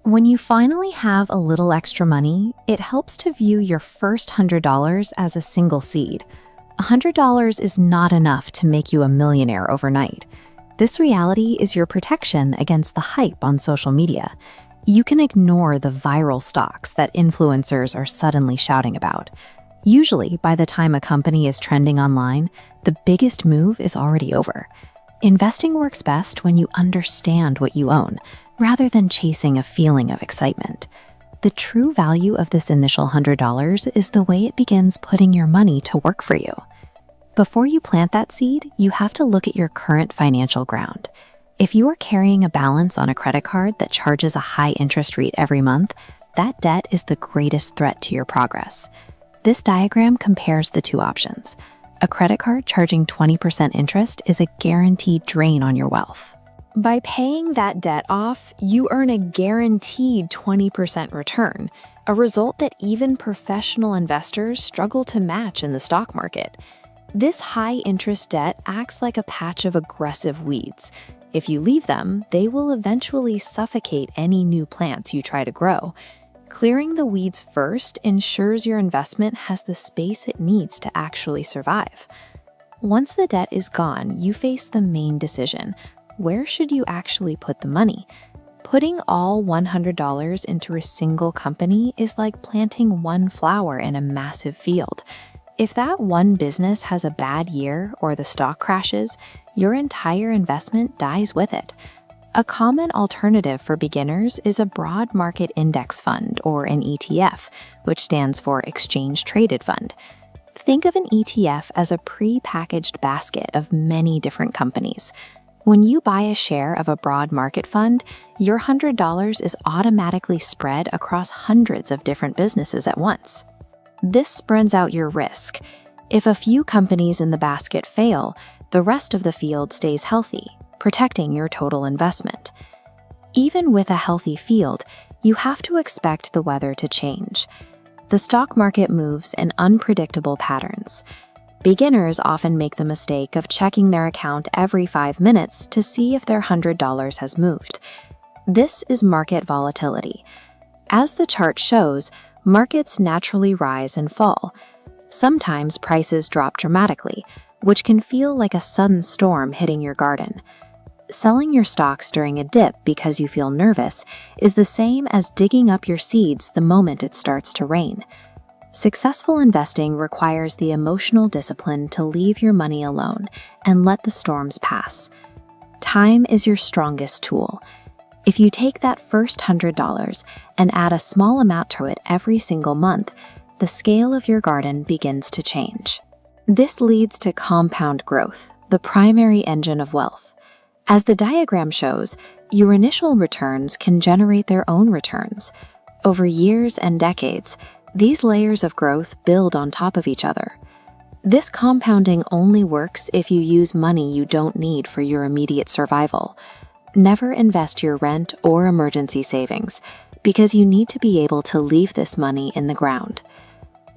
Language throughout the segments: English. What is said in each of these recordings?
When you finally have a little extra money, it helps to view your first $100 as a single seed. $100 is not enough to make you a millionaire overnight. This reality is your protection against the hype on social media. You can ignore the viral stocks that influencers are suddenly shouting about. Usually, by the time a company is trending online, the biggest move is already over. Investing works best when you understand what you own, rather than chasing a feeling of excitement. The true value of this initial $100 is the way it begins putting your money to work for you. Before you plant that seed, you have to look at your current financial ground. If you are carrying a balance on a credit card that charges a high interest rate every month, that debt is the greatest threat to your progress. This diagram compares the two options. A credit card charging 20% interest is a guaranteed drain on your wealth. By paying that debt off, you earn a guaranteed 20% return, a result that even professional investors struggle to match in the stock market. This high-interest debt acts like a patch of aggressive weeds. If you leave them, they will eventually suffocate any new plants you try to grow. Clearing the weeds first ensures your investment has the space it needs to actually survive. Once the debt is gone, you face the main decision. Where should you actually put the money? Putting all $100 into a single company is like planting one flower in a massive field. If that one business has a bad year or the stock crashes, your entire investment dies with it. A common alternative for beginners is a broad market index fund, or an ETF, which stands for Exchange Traded Fund. Think of an ETF as a pre-packaged basket of many different companies. When you buy a share of a broad market fund, your $100 is automatically spread across hundreds of different businesses at once. This spreads out your risk. If a few companies in the basket fail, the rest of the field stays healthy, protecting your total investment. Even with a healthy field, you have to expect the weather to change. The stock market moves in unpredictable patterns. Beginners often make the mistake of checking their account every 5 minutes to see if their $100 has moved. This is market volatility. As the chart shows, markets naturally rise and fall. Sometimes prices drop dramatically, which can feel like a sudden storm hitting your garden. Selling your stocks during a dip because you feel nervous is the same as digging up your seeds the moment it starts to rain. Successful investing requires the emotional discipline to leave your money alone and let the storms pass. Time is your strongest tool. If you take that first $100 and add a small amount to it every single month, the scale of your garden begins to change. This leads to compound growth, the primary engine of wealth. As the diagram shows, your initial returns can generate their own returns. Over years and decades, these layers of growth build on top of each other. This compounding only works if you use money you don't need for your immediate survival. Never invest your rent or emergency savings, because you need to be able to leave this money in the ground.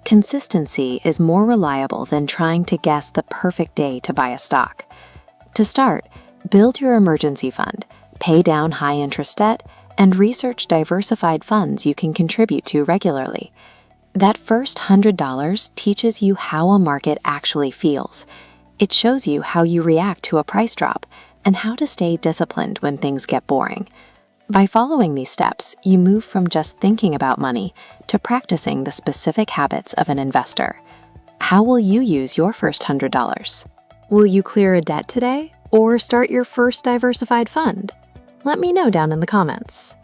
Consistency is more reliable than trying to guess the perfect day to buy a stock. To start, build your emergency fund, pay down high-interest debt, and research diversified funds you can contribute to regularly. That first $100 teaches you how a market actually feels. It shows you how you react to a price drop and how to stay disciplined when things get boring. By following these steps, you move from just thinking about money to practicing the specific habits of an investor. How will you use your first $100? Will you clear a debt today or start your first diversified fund? Let me know down in the comments.